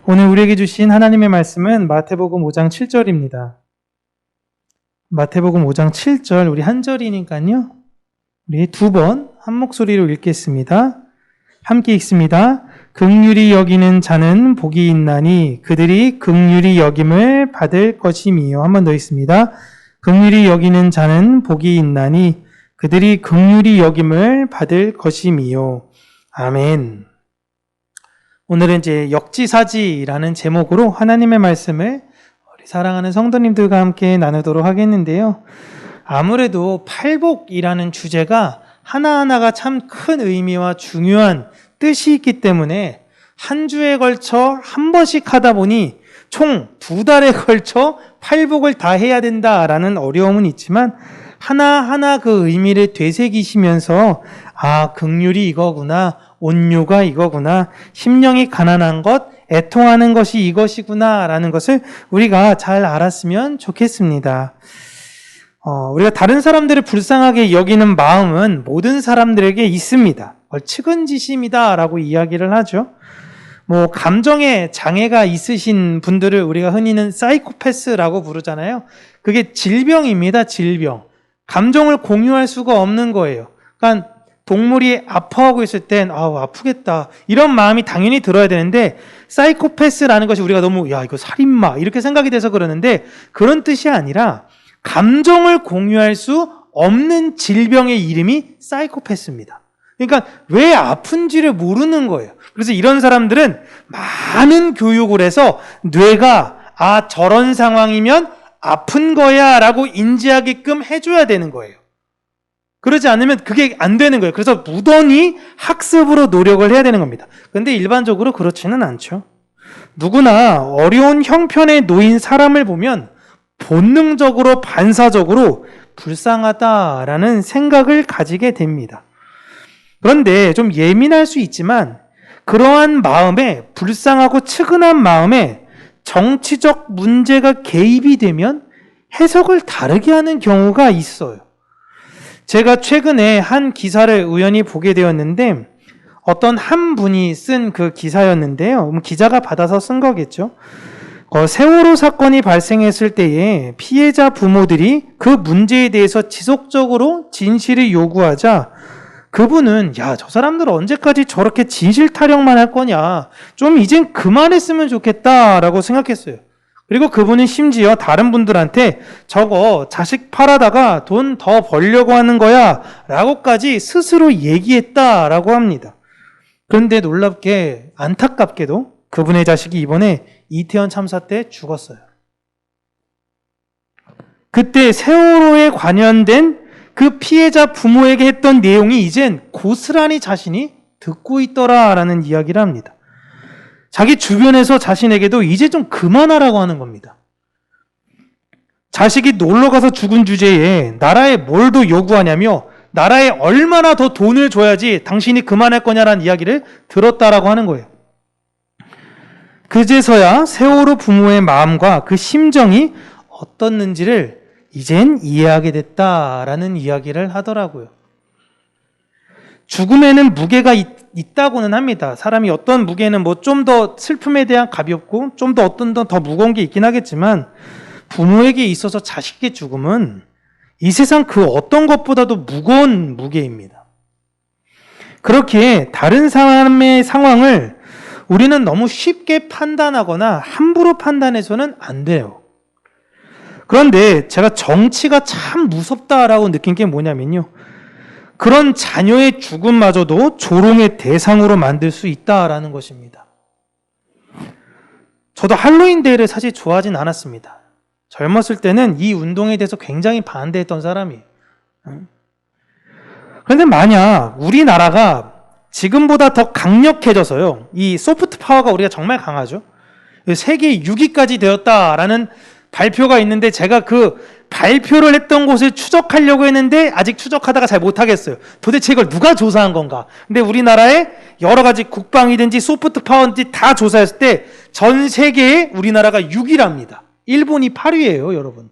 오늘 우리에게 주신 하나님의 말씀은 마태복음 5장 7절입니다. 마태복음 5장 7절, 우리 한 절이니까요. 우리 두 번 한 목소리로 읽겠습니다. 함께 읽습니다. 긍휼히 여기는 자는 복이 있나니 그들이 긍휼히 여김을 받을 것임이요. 한 번 더 읽습니다. 긍휼히 여기는 자는 복이 있나니 그들이 긍휼히 여김을 받을 것임이요. 아멘. 오늘은 이제 역지사지라는 제목으로 하나님의 말씀을 우리 사랑하는 성도님들과 함께 나누도록 하겠는데요. 아무래도 팔복이라는 주제가 하나하나가 참 큰 의미와 중요한 뜻이 있기 때문에 한 주에 걸쳐 한 번씩 하다 보니 총 2달에 걸쳐 팔복을 다 해야 된다라는 어려움은 있지만 하나하나 그 의미를 되새기시면서 긍휼이 이거구나, 온유가 이거구나, 심령이 가난한 것, 애통하는 것이 이것이구나 라는 것을 우리가 잘 알았으면 좋겠습니다. 우리가 다른 사람들을 불쌍하게 여기는 마음은 모든 사람들에게 있습니다. 측은지심이다 라고 이야기를 하죠. 감정에 장애가 있으신 분들을 우리가 흔히는 사이코패스라고 부르잖아요. 그게 질병입니다, 질병. 감정을 공유할 수가 없는 거예요. 그러니까 동물이 아파하고 있을 땐 아프겠다 이런 마음이 당연히 들어야 되는데, 사이코패스라는 것이 우리가 너무 이거 살인마 이렇게 생각이 돼서 그러는데 그런 뜻이 아니라 감정을 공유할 수 없는 질병의 이름이 사이코패스입니다. 그러니까 왜 아픈지를 모르는 거예요. 그래서 이런 사람들은 많은 교육을 해서 뇌가 저런 상황이면 아픈 거야 라고 인지하게끔 해줘야 되는 거예요. 그러지 않으면 그게 안 되는 거예요. 그래서 무던히 학습으로 노력을 해야 되는 겁니다. 그런데 일반적으로 그렇지는 않죠. 누구나 어려운 형편에 놓인 사람을 보면 본능적으로 반사적으로 불쌍하다라는 생각을 가지게 됩니다. 그런데 좀 예민할 수 있지만 그러한 마음에, 불쌍하고 측은한 마음에 정치적 문제가 개입이 되면 해석을 다르게 하는 경우가 있어요. 제가 최근에 한 기사를 우연히 보게 되었는데 어떤 한 분이 쓴 그 기사였는데요. 기자가 받아서 쓴 거겠죠. 세월호 사건이 발생했을 때에 피해자 부모들이 그 문제에 대해서 지속적으로 진실을 요구하자 그분은 저 사람들 언제까지 저렇게 진실 타령만 할 거냐, 좀 이젠 그만했으면 좋겠다라고 생각했어요. 그리고 그분은 심지어 다른 분들한테 저거 자식 팔아다가 돈 더 벌려고 하는 거야 라고까지 스스로 얘기했다라고 합니다. 그런데 놀랍게 안타깝게도 그분의 자식이 이번에 이태원 참사 때 죽었어요. 그때 세월호에 관련된 그 피해자 부모에게 했던 내용이 이젠 고스란히 자신이 듣고 있더라라는 이야기를 합니다. 자기 주변에서 자신에게도 이제 좀 그만하라고 하는 겁니다. 자식이 놀러가서 죽은 주제에 나라에 뭘 더 요구하냐며 나라에 얼마나 더 돈을 줘야지 당신이 그만할 거냐라는 이야기를 들었다라고 하는 거예요. 그제서야 세월호 부모의 마음과 그 심정이 어떻는지를 이젠 이해하게 됐다라는 이야기를 하더라고요. 죽음에는 무게가 있다고는 합니다. 사람이 어떤 무게는 좀 더 슬픔에 대한 가볍고 좀 더 어떤 더 무거운 게 있긴 하겠지만 부모에게 있어서 자식의 죽음은 이 세상 그 어떤 것보다도 무거운 무게입니다. 그렇게 다른 사람의 상황을 우리는 너무 쉽게 판단하거나 함부로 판단해서는 안 돼요. 그런데 제가 정치가 참 무섭다라고 느낀 게 뭐냐면요. 그런 자녀의 죽음마저도 조롱의 대상으로 만들 수 있다라는 것입니다. 저도 할로윈 데이를 사실 좋아하진 않았습니다. 젊었을 때는 이 운동에 대해서 굉장히 반대했던 사람이에요. 그런데 만약 우리나라가 지금보다 더 강력해져서요, 이 소프트 파워가 우리가 정말 강하죠. 세계 6위까지 되었다라는 발표가 있는데 제가 그 발표를 했던 곳을 추적하려고 했는데 아직 추적하다가 잘 못하겠어요. 도대체 이걸 누가 조사한 건가? 근데 우리나라의 여러 가지 국방이든지 소프트 파워든지 다 조사했을 때 전 세계에 우리나라가 6위랍니다. 일본이 8위예요, 여러분.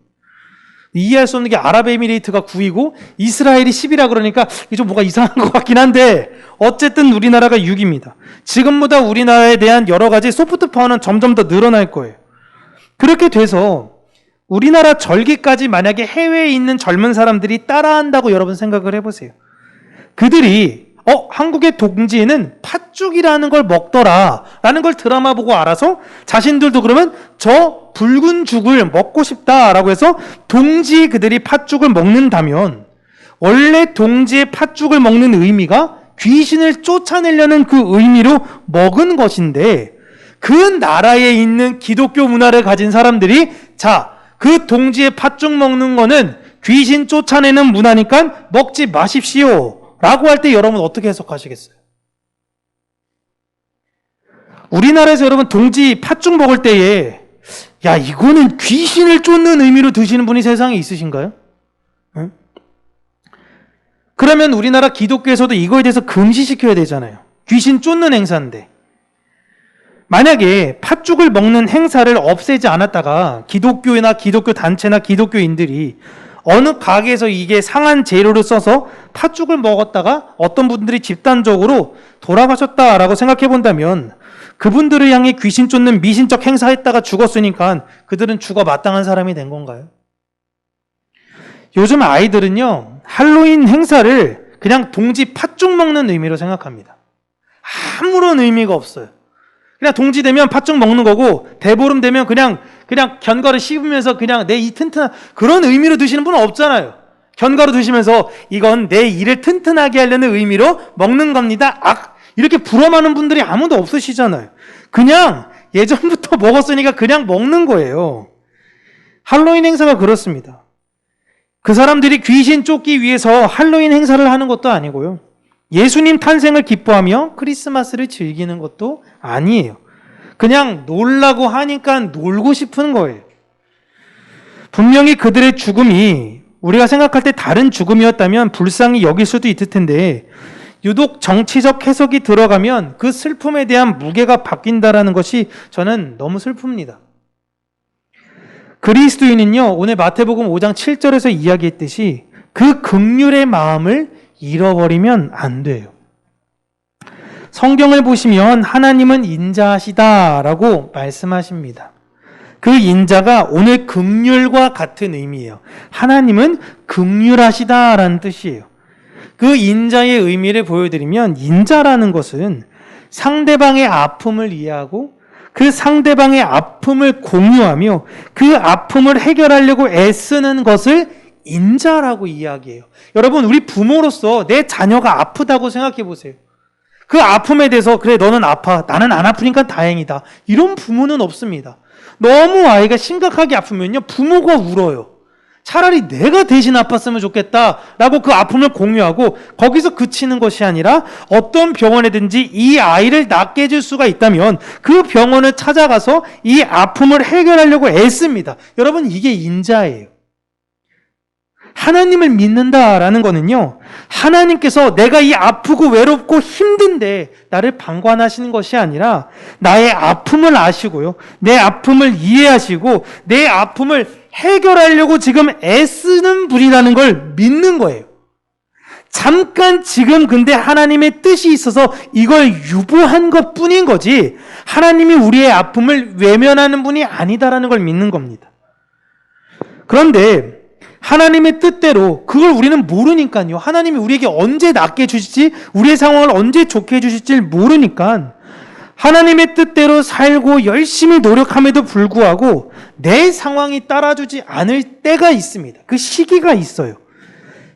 이해할 수 없는 게 아랍에미레이트가 9이고 이스라엘이 10이라 그러니까 이게 좀 뭐가 이상한 것 같긴 한데 어쨌든 우리나라가 6입니다. 지금보다 우리나라에 대한 여러 가지 소프트 파워는 점점 더 늘어날 거예요. 그렇게 돼서 우리나라 절기까지 만약에 해외에 있는 젊은 사람들이 따라한다고 여러분 생각을 해보세요. 그들이 한국의 동지에는 팥죽이라는 걸 먹더라 라는 걸 드라마 보고 알아서 자신들도 그러면 저 붉은 죽을 먹고 싶다라고 해서 동지 그들이 팥죽을 먹는다면 원래 동지의 팥죽을 먹는 의미가 귀신을 쫓아내려는 그 의미로 먹은 것인데 그 나라에 있는 기독교 문화를 가진 사람들이 그 동지의 팥죽 먹는 거는 귀신 쫓아내는 문화니까 먹지 마십시오 라고 할 때 여러분 어떻게 해석하시겠어요? 우리나라에서 여러분 동지 팥죽 먹을 때에 야 이거는 귀신을 쫓는 의미로 드시는 분이 세상에 있으신가요? 응? 그러면 우리나라 기독교에서도 이거에 대해서 금지시켜야 되잖아요. 귀신 쫓는 행사인데 만약에 팥죽을 먹는 행사를 없애지 않았다가 기독교나 기독교 단체나 기독교인들이 어느 가게에서 이게 상한 재료를 써서 팥죽을 먹었다가 어떤 분들이 집단적으로 돌아가셨다라고 생각해 본다면 그분들을 향해 귀신 쫓는 미신적 행사했다가 죽었으니까 그들은 죽어 마땅한 사람이 된 건가요? 요즘 아이들은요 할로윈 행사를 그냥 동지 팥죽 먹는 의미로 생각합니다. 아무런 의미가 없어요. 그냥 동지 되면 팥죽 먹는 거고 대보름 되면 그냥 견과류 씹으면서 그냥 내 이 튼튼한 그런 의미로 드시는 분은 없잖아요. 견과류 드시면서 이건 내 이를 튼튼하게 하려는 의미로 먹는 겁니다. 이렇게 부러워하는 분들이 아무도 없으시잖아요. 그냥 예전부터 먹었으니까 그냥 먹는 거예요. 할로윈 행사가 그렇습니다. 그 사람들이 귀신 쫓기 위해서 할로윈 행사를 하는 것도 아니고요. 예수님 탄생을 기뻐하며 크리스마스를 즐기는 것도 아니에요. 그냥 놀라고 하니까 놀고 싶은 거예요. 분명히 그들의 죽음이 우리가 생각할 때 다른 죽음이었다면 불쌍히 여길 수도 있을 텐데 유독 정치적 해석이 들어가면 그 슬픔에 대한 무게가 바뀐다라는 것이 저는 너무 슬픕니다. 그리스도인은요, 오늘 마태복음 5장 7절에서 이야기했듯이 그 긍휼의 마음을 잃어버리면 안 돼요. 성경을 보시면 하나님은 인자하시다라고 말씀하십니다. 그 인자가 오늘 긍휼과 같은 의미예요. 하나님은 긍휼하시다라는 뜻이에요. 그 인자의 의미를 보여드리면 인자라는 것은 상대방의 아픔을 이해하고 그 상대방의 아픔을 공유하며 그 아픔을 해결하려고 애쓰는 것을 인자라고 이야기해요. 여러분, 우리 부모로서 내 자녀가 아프다고 생각해 보세요. 그 아픔에 대해서 그래 너는 아파, 나는 안 아프니까 다행이다, 이런 부모는 없습니다. 너무 아이가 심각하게 아프면요 부모가 울어요. 차라리 내가 대신 아팠으면 좋겠다라고 그 아픔을 공유하고 거기서 그치는 것이 아니라 어떤 병원에든지 이 아이를 낫게 해줄 수가 있다면 그 병원을 찾아가서 이 아픔을 해결하려고 애씁니다. 여러분, 이게 인자예요. 하나님을 믿는다라는 거는요, 하나님께서 내가 이 아프고 외롭고 힘든데 나를 방관하시는 것이 아니라 나의 아픔을 아시고요, 내 아픔을 이해하시고 내 아픔을 해결하려고 지금 애쓰는 분이라는 걸 믿는 거예요. 잠깐 지금 근데 하나님의 뜻이 있어서 이걸 유보한 것 뿐인 거지 하나님이 우리의 아픔을 외면하는 분이 아니다라는 걸 믿는 겁니다. 그런데 하나님의 뜻대로 그걸 우리는 모르니까요. 하나님이 우리에게 언제 낫게 해주실지, 우리의 상황을 언제 좋게 해주실지 모르니까 하나님의 뜻대로 살고 열심히 노력함에도 불구하고 내 상황이 따라주지 않을 때가 있습니다. 그 시기가 있어요.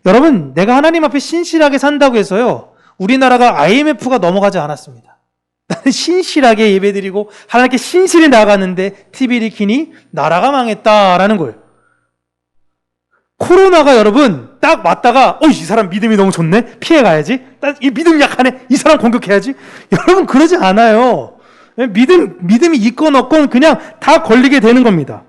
여러분, 내가 하나님 앞에 신실하게 산다고 해서요, 우리나라가 IMF가 넘어가지 않았습니다. 나는 신실하게 예배드리고 하나님께 신실히 나아갔는데 TV를 키니 나라가 망했다라는 거예요. 코로나가 여러분 딱 왔다가 이 사람 믿음이 너무 좋네, 피해가야지, 이 믿음 약하네, 이 사람 공격해야지. 여러분, 그러지 않아요. 믿음이 있건 없건 그냥 다 걸리게 되는 겁니다.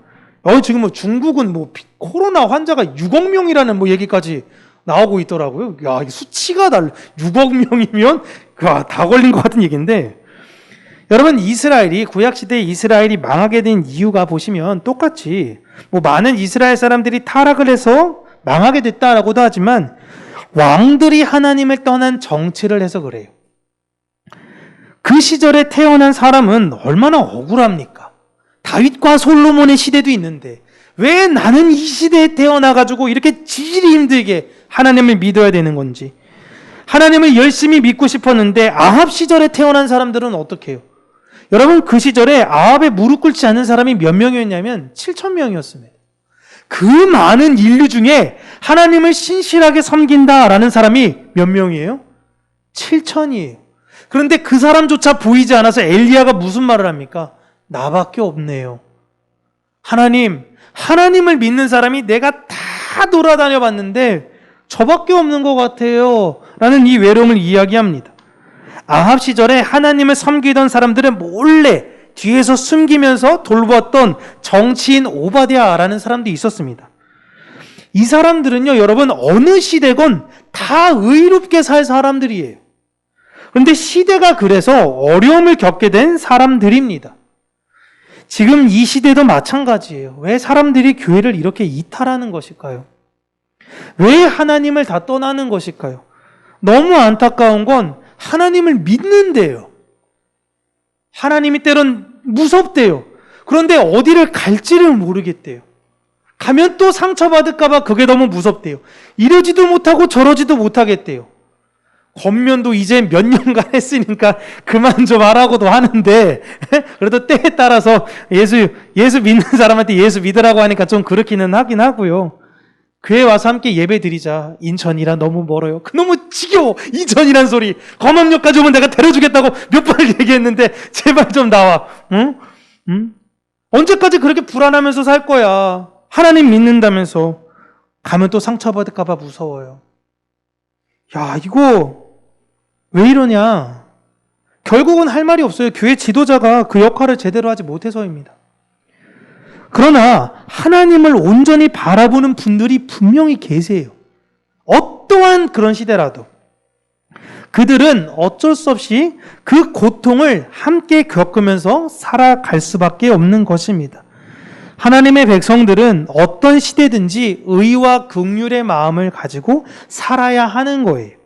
지금 중국은 코로나 환자가 6억 명이라는 얘기까지 나오고 있더라고요. 야, 이 수치가 달라. 6억 명이면 다 걸린 것 같은 얘기인데, 여러분, 구약시대에 이스라엘이 망하게 된 이유가 보시면 똑같이 많은 이스라엘 사람들이 타락을 해서 망하게 됐다라고도 하지만 왕들이 하나님을 떠난 정치를 해서 그래요. 그 시절에 태어난 사람은 얼마나 억울합니까? 다윗과 솔로몬의 시대도 있는데 왜 나는 이 시대에 태어나가지고 이렇게 지질이 힘들게 하나님을 믿어야 되는 건지. 하나님을 열심히 믿고 싶었는데 아합 시절에 태어난 사람들은 어떻게 해요? 여러분, 그 시절에 아합에 무릎 꿇지 않은 사람이 몇 명이었냐면 7,000명이었습니다. 그 많은 인류 중에 하나님을 신실하게 섬긴다라는 사람이 몇 명이에요? 7,000이에요. 그런데 그 사람조차 보이지 않아서 엘리야가 무슨 말을 합니까? 나밖에 없네요. 하나님을 믿는 사람이 내가 다 돌아다녀 봤는데 저밖에 없는 것 같아요. 라는 이 외로움을 이야기합니다. 아합 시절에 하나님을 섬기던 사람들은 몰래 뒤에서 숨기면서 돌보았던 정치인 오바댜라는 사람도 있었습니다. 이 사람들은요, 여러분, 어느 시대건 다 의롭게 살 사람들이에요. 그런데 시대가 그래서 어려움을 겪게 된 사람들입니다. 지금 이 시대도 마찬가지예요. 왜 사람들이 교회를 이렇게 이탈하는 것일까요? 왜 하나님을 다 떠나는 것일까요? 너무 안타까운 건 하나님을 믿는데요. 하나님이 때론 무섭대요. 그런데 어디를 갈지를 모르겠대요. 가면 또 상처받을까봐 그게 너무 무섭대요. 이러지도 못하고 저러지도 못하겠대요. 권면도 이제 몇 년간 했으니까 그만 좀 하라고도 하는데 그래도 때에 따라서 예수 믿는 사람한테 예수 믿으라고 하니까 좀 그렇기는 하긴 하고요. 교회 와서 함께 예배 드리자. 인천이라 너무 멀어요. 너무 지겨워. 인천이란 소리. 검암역까지 오면 내가 데려주겠다고 몇 번을 얘기했는데 제발 좀 나와. 응? 언제까지 그렇게 불안하면서 살 거야. 하나님 믿는다면서. 가면 또 상처받을까 봐 무서워요. 야, 이거 왜 이러냐. 결국은 할 말이 없어요. 교회 지도자가 그 역할을 제대로 하지 못해서입니다. 그러나 하나님을 온전히 바라보는 분들이 분명히 계세요. 어떠한 그런 시대라도. 그들은 어쩔 수 없이 그 고통을 함께 겪으면서 살아갈 수밖에 없는 것입니다. 하나님의 백성들은 어떤 시대든지 의와 긍휼의 마음을 가지고 살아야 하는 거예요.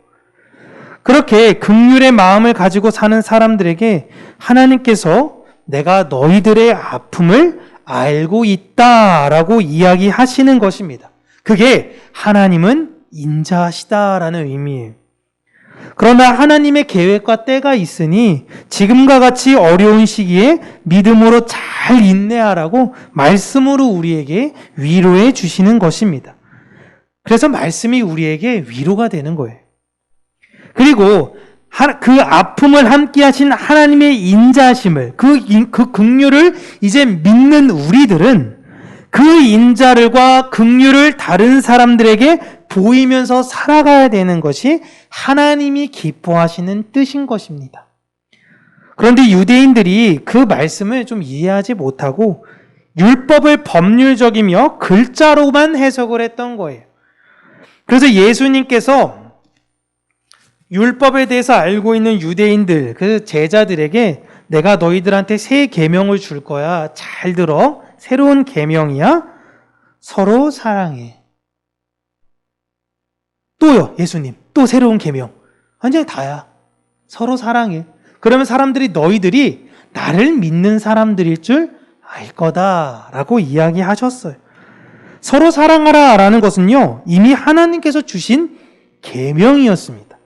그렇게 긍휼의 마음을 가지고 사는 사람들에게 하나님께서 내가 너희들의 아픔을 알고 있다라고 이야기하시는 것입니다. 그게 하나님은 인자하시다라는 의미예요. 그러나 하나님의 계획과 때가 있으니 지금과 같이 어려운 시기에 믿음으로 잘 인내하라고 말씀으로 우리에게 위로해 주시는 것입니다. 그래서 말씀이 우리에게 위로가 되는 거예요. 그리고 그 아픔을 함께 하신 하나님의 인자심을, 그 긍휼을 이제 믿는 우리들은 그 인자를과 긍휼을 다른 사람들에게 보이면서 살아가야 되는 것이 하나님이 기뻐하시는 뜻인 것입니다. 그런데 유대인들이 그 말씀을 좀 이해하지 못하고 율법을 법률적이며 글자로만 해석을 했던 거예요. 그래서 예수님께서 율법에 대해서 알고 있는 유대인들, 그 제자들에게 내가 너희들한테 새 계명을 줄 거야. 잘 들어. 새로운 계명이야. 서로 사랑해. 또요, 예수님. 또 새로운 계명. 완전히 다야. 서로 사랑해. 그러면 사람들이 너희들이 나를 믿는 사람들일 줄 알 거다라고 이야기하셨어요. 서로 사랑하라라는 것은요, 이미 하나님께서 주신 계명이었습니다.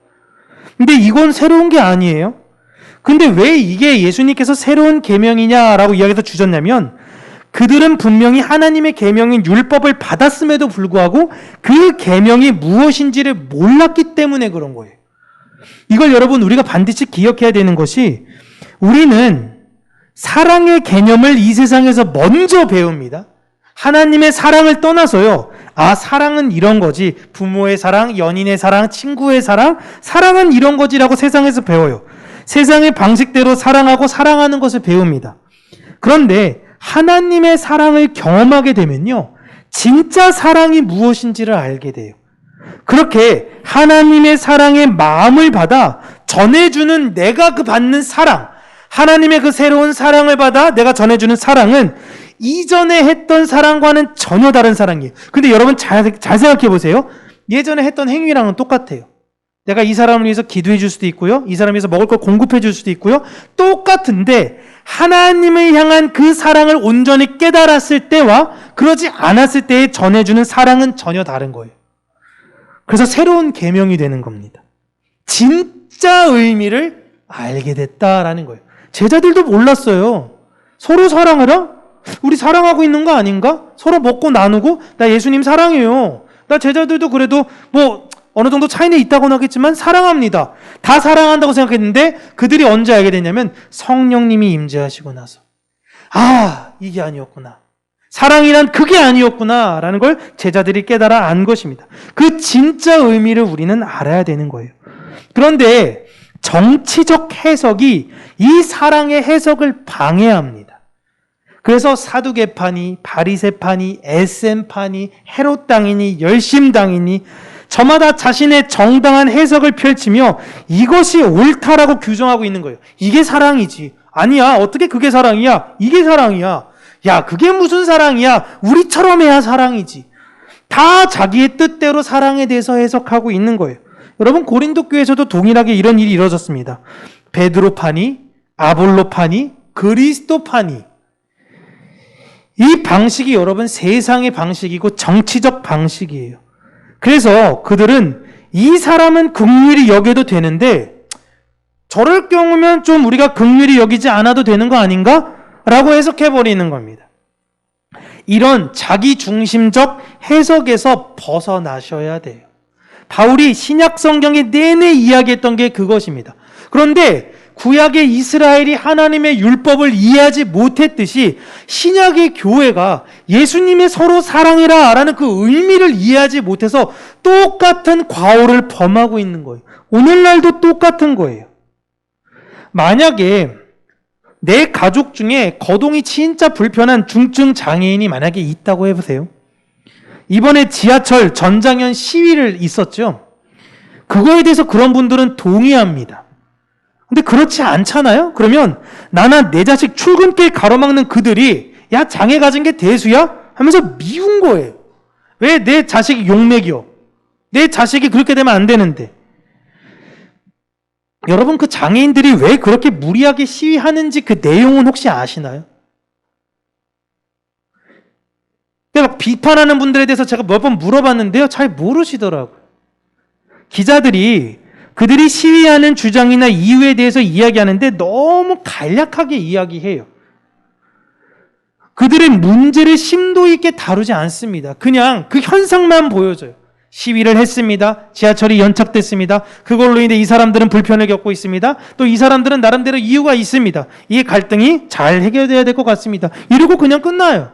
근데 이건 새로운 게 아니에요. 근데 왜 이게 예수님께서 새로운 계명이냐라고 이야기해서 주셨냐면 그들은 분명히 하나님의 계명인 율법을 받았음에도 불구하고 그 계명이 무엇인지를 몰랐기 때문에 그런 거예요. 이걸 여러분 우리가 반드시 기억해야 되는 것이 우리는 사랑의 개념을 이 세상에서 먼저 배웁니다. 하나님의 사랑을 떠나서요. 아, 사랑은 이런 거지. 부모의 사랑, 연인의 사랑, 친구의 사랑, 사랑은 이런 거지라고 세상에서 배워요. 세상의 방식대로 사랑하고 사랑하는 것을 배웁니다. 그런데 하나님의 사랑을 경험하게 되면요. 진짜 사랑이 무엇인지를 알게 돼요. 그렇게 하나님의 사랑의 마음을 받아 전해주는 내가 그 받는 사랑, 하나님의 그 새로운 사랑을 받아 내가 전해주는 사랑은 이전에 했던 사랑과는 전혀 다른 사랑이에요. 근데 여러분 잘 생각해 보세요. 예전에 했던 행위랑은 똑같아요. 내가 이 사람을 위해서 기도해 줄 수도 있고요. 이 사람을 위해서 먹을 걸 공급해 줄 수도 있고요. 똑같은데 하나님을 향한 그 사랑을 온전히 깨달았을 때와 그러지 않았을 때에 전해주는 사랑은 전혀 다른 거예요. 그래서 새로운 계명이 되는 겁니다. 진짜 의미를 알게 됐다라는 거예요. 제자들도 몰랐어요. 서로 사랑하라? 우리 사랑하고 있는 거 아닌가? 서로 먹고 나누고 나 예수님 사랑해요. 나 제자들도 그래도 뭐 어느 정도 차이는 있다고는 하겠지만 사랑합니다. 다 사랑한다고 생각했는데 그들이 언제 알게 됐냐면 성령님이 임재하시고 나서 아, 이게 아니었구나. 사랑이란 그게 아니었구나 라는 걸 제자들이 깨달아 안 것입니다. 그 진짜 의미를 우리는 알아야 되는 거예요. 그런데 정치적 해석이 이 사랑의 해석을 방해합니다. 그래서 사두개파니, 바리새파니, 에센파니, 헤롯당이니, 열심당이니 저마다 자신의 정당한 해석을 펼치며 이것이 옳다라고 규정하고 있는 거예요. 이게 사랑이지. 아니야. 어떻게 그게 사랑이야? 이게 사랑이야. 야, 그게 무슨 사랑이야? 우리처럼 해야 사랑이지. 다 자기의 뜻대로 사랑에 대해서 해석하고 있는 거예요. 여러분 고린도 교회에서도 동일하게 이런 일이 이루어졌습니다. 베드로파니, 아볼로파니, 그리스도파니. 이 방식이 여러분 세상의 방식이고 정치적 방식이에요. 그래서 그들은 이 사람은 긍휼히 여겨도 되는데 저럴 경우면 좀 우리가 긍휼히 여기지 않아도 되는 거 아닌가? 라고 해석해버리는 겁니다. 이런 자기중심적 해석에서 벗어나셔야 돼요. 바울이 신약 성경에 내내 이야기했던 게 그것입니다. 그런데 구약의 이스라엘이 하나님의 율법을 이해하지 못했듯이 신약의 교회가 예수님의 서로 사랑해라 라는 그 의미를 이해하지 못해서 똑같은 과오를 범하고 있는 거예요. 오늘날도 똑같은 거예요. 만약에 내 가족 중에 거동이 진짜 불편한 중증 장애인이 만약에 있다고 해보세요. 이번에 지하철 전장현 시위를 있었죠. 그거에 대해서 그런 분들은 동의합니다. 근데 그렇지 않잖아요? 그러면 나나 내 자식 출근길 가로막는 그들이 야, 장애 가진 게 대수야? 하면서 미운 거예요. 왜 내 자식이 욕먹여? 내 자식이 그렇게 되면 안 되는데. 여러분 그 장애인들이 왜 그렇게 무리하게 시위하는지 그 내용은 혹시 아시나요? 막 비판하는 분들에 대해서 제가 몇 번 물어봤는데요. 잘 모르시더라고요. 기자들이 그들이 시위하는 주장이나 이유에 대해서 이야기하는데 너무 간략하게 이야기해요. 그들의 문제를 심도 있게 다루지 않습니다. 그냥 그 현상만 보여줘요. 시위를 했습니다. 지하철이 연착됐습니다. 그걸로 인해 이 사람들은 불편을 겪고 있습니다. 또 이 사람들은 나름대로 이유가 있습니다. 이 갈등이 잘 해결돼야 될 것 같습니다. 이러고 그냥 끝나요.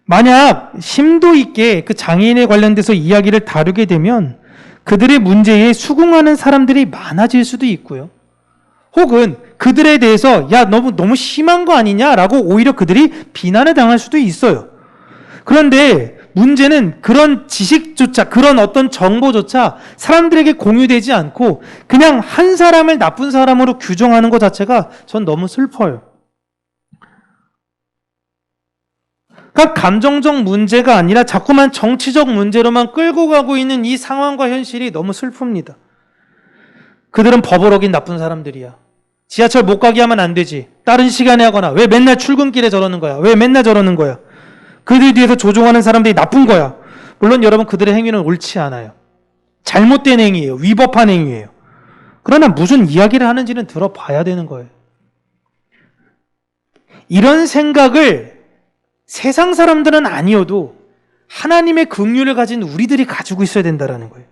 만약 심도 있게 그 장애인에 관련돼서 이야기를 다루게 되면 그들의 문제에 수긍하는 사람들이 많아질 수도 있고요. 혹은 그들에 대해서 야 너무 심한 거 아니냐라고 오히려 그들이 비난을 당할 수도 있어요. 그런데 문제는 그런 지식조차 그런 어떤 정보조차 사람들에게 공유되지 않고 그냥 한 사람을 나쁜 사람으로 규정하는 것 자체가 전 너무 슬퍼요. 그러니까 감정적 문제가 아니라 자꾸만 정치적 문제로만 끌고 가고 있는 이 상황과 현실이 너무 슬픕니다. 그들은 법을 어긴 나쁜 사람들이야. 지하철 못 가게 하면 안 되지. 다른 시간에 하거나 왜 맨날 출근길에 저러는 거야. 왜 맨날 저러는 거야. 그들 뒤에서 조종하는 사람들이 나쁜 거야. 물론 여러분 그들의 행위는 옳지 않아요. 잘못된 행위예요. 위법한 행위예요. 그러나 무슨 이야기를 하는지는 들어봐야 되는 거예요. 이런 생각을 세상 사람들은 아니어도 하나님의 긍휼을 가진 우리들이 가지고 있어야 된다는 거예요.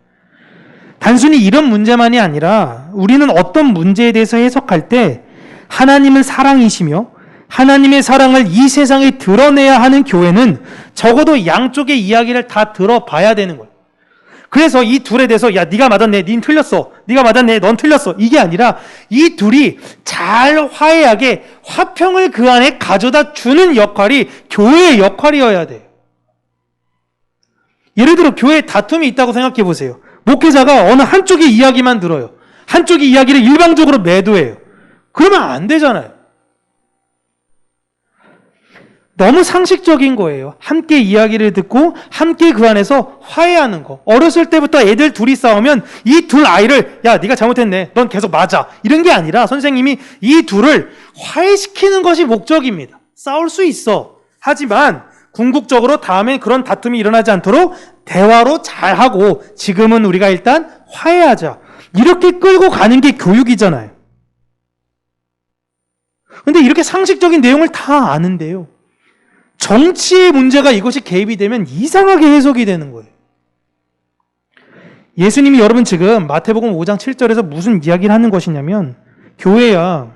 단순히 이런 문제만이 아니라 우리는 어떤 문제에 대해서 해석할 때 하나님은 사랑이시며 하나님의 사랑을 이 세상에 드러내야 하는 교회는 적어도 양쪽의 이야기를 다 들어봐야 되는 거예요. 그래서 이 둘에 대해서 야 네가 맞았네, 닌 틀렸어, 네가 맞았네, 넌 틀렸어, 이게 아니라 이 둘이 잘 화해하게 화평을 그 안에 가져다 주는 역할이 교회의 역할이어야 돼요. 예를 들어 교회에 다툼이 있다고 생각해 보세요. 목회자가 어느 한쪽의 이야기만 들어요. 한쪽의 이야기를 일방적으로 매도해요. 그러면 안 되잖아요. 너무 상식적인 거예요. 함께 이야기를 듣고 함께 그 안에서 화해하는 거. 어렸을 때부터 애들 둘이 싸우면 이 둘 아이를 야, 네가 잘못했네. 넌 계속 맞아. 이런 게 아니라 선생님이 이 둘을 화해시키는 것이 목적입니다. 싸울 수 있어. 하지만 궁극적으로 다음엔 그런 다툼이 일어나지 않도록 대화로 잘하고 지금은 우리가 일단 화해하자. 이렇게 끌고 가는 게 교육이잖아요. 근데 이렇게 상식적인 내용을 다 아는데요. 정치의 문제가 이것이 개입이 되면 이상하게 해석이 되는 거예요. 예수님이 여러분 지금 마태복음 5장 7절에서 무슨 이야기를 하는 것이냐면 교회야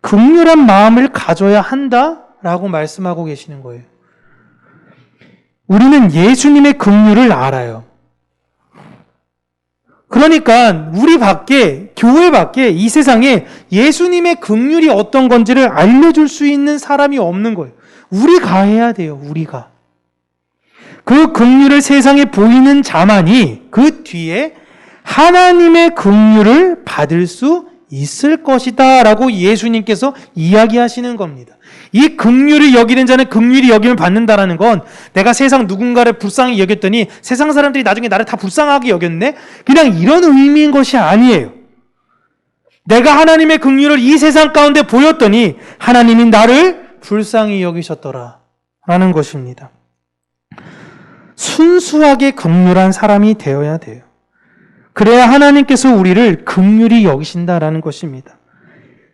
긍휼한 마음을 가져야 한다라고 말씀하고 계시는 거예요. 우리는 예수님의 긍휼을 알아요. 그러니까 우리 밖에, 교회 밖에 이 세상에 예수님의 긍휼이 어떤 건지를 알려줄 수 있는 사람이 없는 거예요. 우리가 해야 돼요. 우리가. 그 긍휼을 세상에 보이는 자만이 그 뒤에 하나님의 긍휼을 받을 수 있을 것이다 라고 예수님께서 이야기하시는 겁니다. 이 긍휼을 여기는 자는 긍휼히 여김을 받는다라는 건 내가 세상 누군가를 불쌍히 여겼더니 세상 사람들이 나중에 나를 다 불쌍하게 여겼네? 그냥 이런 의미인 것이 아니에요. 내가 하나님의 긍휼을 이 세상 가운데 보였더니 하나님이 나를 불쌍히 여기셨더라 라는 것입니다. 순수하게 긍휼한 사람이 되어야 돼요. 그래야 하나님께서 우리를 긍휼히 여기신다라는 것입니다.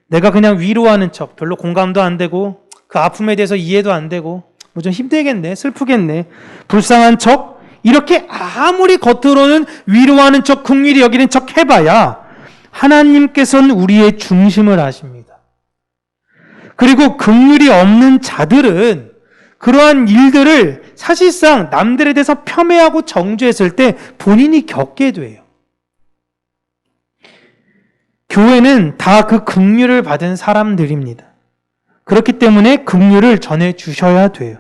내가 그냥 위로하는 척, 별로 공감도 안 되고 그 아픔에 대해서 이해도 안 되고 뭐 좀 힘들겠네, 슬프겠네, 불쌍한 척 이렇게 아무리 겉으로는 위로하는 척, 긍휼히 여기는 척 해봐야 하나님께서는 우리의 중심을 아십니다. 그리고 긍휼이 없는 자들은 그러한 일들을 사실상 남들에 대해서 폄훼하고 정죄했을 때 본인이 겪게 돼요. 교회는 다 그 긍휼을 받은 사람들입니다. 그렇기 때문에 긍휼을 전해 주셔야 돼요.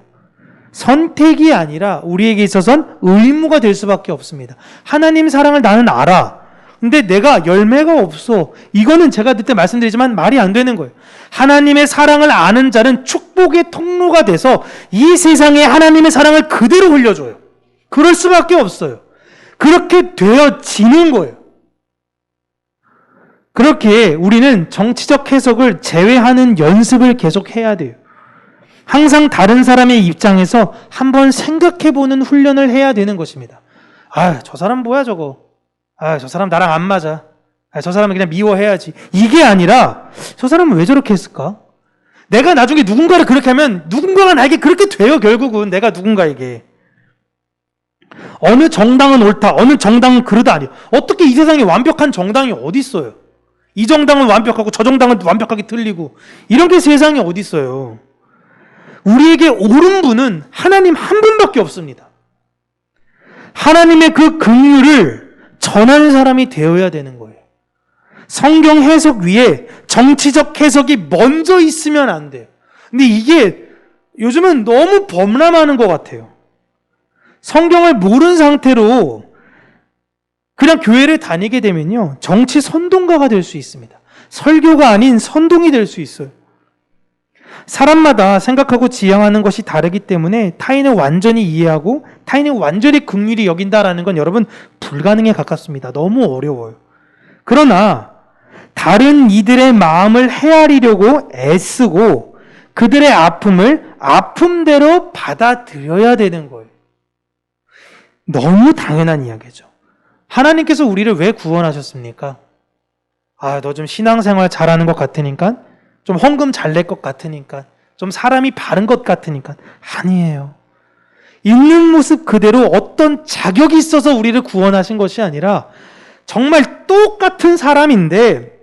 선택이 아니라 우리에게 있어서는 의무가 될 수밖에 없습니다. 하나님 사랑을 나는 알아. 근데 내가 열매가 없어. 이거는 제가 그때 말씀드리지만 말이 안 되는 거예요. 하나님의 사랑을 아는 자는 축복의 통로가 돼서 이 세상에 하나님의 사랑을 그대로 흘려줘요. 그럴 수밖에 없어요. 그렇게 되어지는 거예요. 그렇게 우리는 정치적 해석을 제외하는 연습을 계속 해야 돼요. 항상 다른 사람의 입장에서 한번 생각해보는 훈련을 해야 되는 것입니다. 아, 저 사람 뭐야 저거. 아, 저 사람 나랑 안 맞아. 아, 저 사람은 그냥 미워해야지. 이게 아니라 저 사람은 왜 저렇게 했을까? 내가 나중에 누군가를 그렇게 하면 누군가가 나에게 그렇게 돼요. 결국은 내가 누군가에게. 어느 정당은 옳다. 어느 정당은 그르다 아니에요. 어떻게 이 세상에 완벽한 정당이 어디 있어요? 이 정당은 완벽하고 저 정당은 완벽하게 틀리고 이런 게 세상에 어디 있어요? 우리에게 옳은 분은 하나님 한 분밖에 없습니다. 하나님의 그 긍휼을 전하는 사람이 되어야 되는 거예요. 성경 해석 위에 정치적 해석이 먼저 있으면 안 돼요. 근데 이게 요즘은 너무 범람하는 것 같아요. 성경을 모르는 상태로 그냥 교회를 다니게 되면요, 정치 선동가가 될 수 있습니다. 설교가 아닌 선동이 될 수 있어요. 사람마다 생각하고 지향하는 것이 다르기 때문에 타인을 완전히 이해하고 타인을 완전히 긍휼히 여긴다라는 건 여러분 불가능에 가깝습니다. 너무 어려워요. 그러나 다른 이들의 마음을 헤아리려고 애쓰고 그들의 아픔을 아픔대로 받아들여야 되는 거예요. 너무 당연한 이야기죠. 하나님께서 우리를 왜 구원하셨습니까? 아, 너 좀 신앙생활 잘하는 것 같으니까, 좀 헌금 잘 낼 것 같으니까, 좀 사람이 바른 것 같으니까. 아니에요. 있는 모습 그대로 어떤 자격이 있어서 우리를 구원하신 것이 아니라 정말 똑같은 사람인데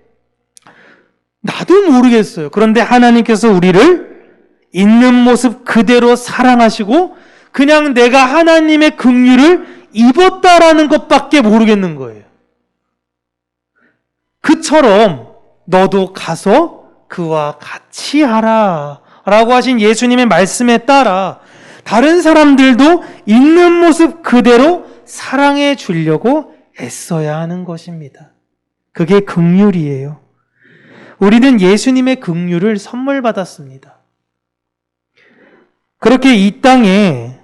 나도 모르겠어요. 그런데 하나님께서 우리를 있는 모습 그대로 사랑하시고 그냥 내가 하나님의 긍휼을 입었다라는 것밖에 모르겠는 거예요. 그처럼 너도 가서 그와 같이 하라 라고 하신 예수님의 말씀에 따라 다른 사람들도 있는 모습 그대로 사랑해 주려고 애써야 하는 것입니다. 그게 긍휼이에요. 우리는 예수님의 긍휼을 선물 받았습니다. 그렇게 이 땅에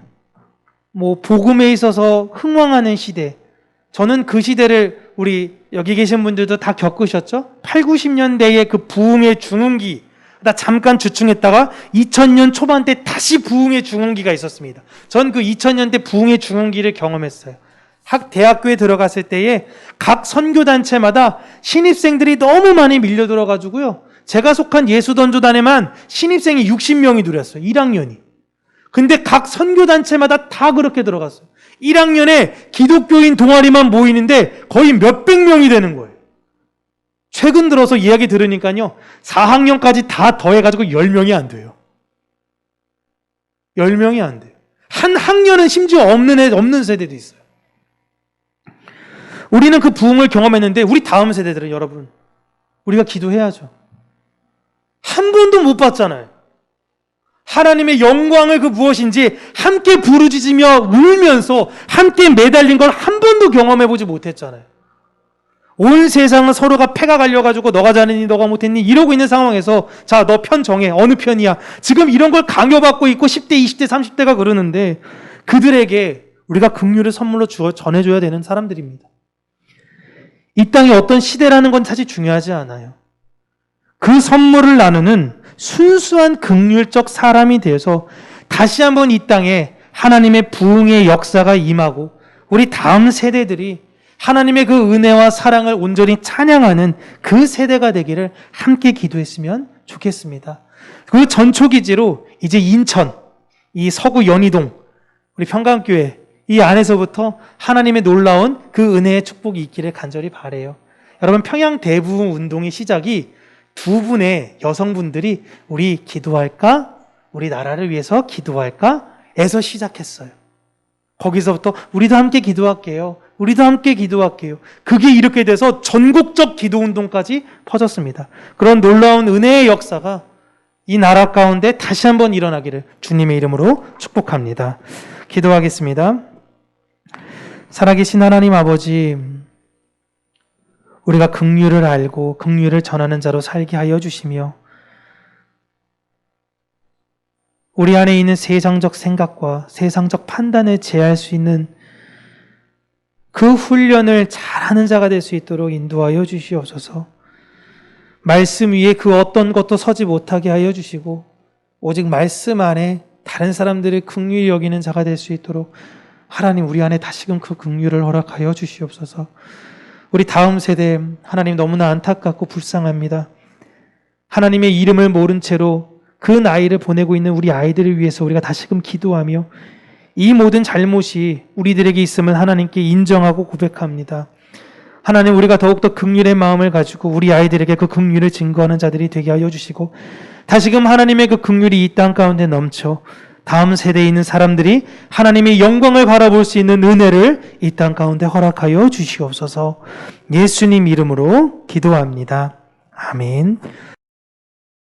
복음에 있어서 흥왕하는 시대, 저는 그 시대를 우리 여기 계신 분들도 다 겪으셨죠? 8, 90년대의 그 부흥의 중흥기, 나 잠깐 주춤했다가 2000년 초반 때 다시 부흥의 중흥기가 있었습니다. 전 그 2000년대 부흥의 중흥기를 경험했어요. 대학교에 들어갔을 때에 각 선교단체마다 신입생들이 너무 많이 밀려들어가지고요. 제가 속한 예수던조단에만 신입생이 60명이 들어왔어요. 1학년이. 근데 각 선교단체마다 다 그렇게 들어갔어요. 1학년에 기독교인 동아리만 모이는데 거의 몇백 명이 되는 거예요. 최근 들어서 이야기 들으니까요. 4학년까지 다 더해가지고 10명이 안 돼요. 10명이 안 돼요. 한 학년은 심지어 없는 세대도 있어요. 우리는 그 부흥을 경험했는데 우리 다음 세대들은 여러분, 우리가 기도해야죠. 한 번도 못 봤잖아요. 하나님의 영광을 그 무엇인지 함께 부르짖으며 울면서 함께 매달린 걸 한 번도 경험해보지 못했잖아요. 온 세상은 서로가 패가 갈려가지고 너가 잘했니 너가 못했니 이러고 있는 상황에서 자, 너 편 정해. 어느 편이야. 지금 이런 걸 강요받고 있고 10대, 20대, 30대가 그러는데 그들에게 우리가 긍휼을 선물로 전해줘야 되는 사람들입니다. 이 땅이 어떤 시대라는 건 사실 중요하지 않아요. 그 선물을 나누는 순수한 긍휼적 사람이 되어서 다시 한번 이 땅에 하나님의 부흥의 역사가 임하고 우리 다음 세대들이 하나님의 그 은혜와 사랑을 온전히 찬양하는 그 세대가 되기를 함께 기도했으면 좋겠습니다. 그 전초기지로 이제 인천, 이 서구 연희동, 우리 평강교회 이 안에서부터 하나님의 놀라운 그 은혜의 축복이 있기를 간절히 바라요. 여러분, 평양 대부흥 운동의 시작이 두 분의 여성분들이 우리 기도할까? 우리 나라를 위해서 기도할까? 에서 시작했어요. 거기서부터 우리도 함께 기도할게요. 우리도 함께 기도할게요. 그게 이렇게 돼서 전국적 기도운동까지 퍼졌습니다. 그런 놀라운 은혜의 역사가 이 나라 가운데 다시 한번 일어나기를 주님의 이름으로 축복합니다. 기도하겠습니다. 살아계신 하나님 아버지, 우리가 긍휼을 알고 긍휼을 전하는 자로 살게 하여 주시며 우리 안에 있는 세상적 생각과 세상적 판단을 제할 수 있는 그 훈련을 잘하는 자가 될 수 있도록 인도하여 주시옵소서. 말씀 위에 그 어떤 것도 서지 못하게 하여 주시고 오직 말씀 안에 다른 사람들을 긍휼히 여기는 자가 될 수 있도록 하나님 우리 안에 다시금 그 긍휼을 허락하여 주시옵소서. 우리 다음 세대 하나님 너무나 안타깝고 불쌍합니다. 하나님의 이름을 모른 채로 그 나이를 보내고 있는 우리 아이들을 위해서 우리가 다시금 기도하며 이 모든 잘못이 우리들에게 있으면 하나님께 인정하고 고백합니다. 하나님, 우리가 더욱더 긍휼의 마음을 가지고 우리 아이들에게 그 긍휼을 증거하는 자들이 되게 하여 주시고 다시금 하나님의 그 긍휼이 이 땅 가운데 넘쳐 다음 세대에 있는 사람들이 하나님의 영광을 바라볼 수 있는 은혜를 이 땅 가운데 허락하여 주시옵소서. 예수님 이름으로 기도합니다. 아멘.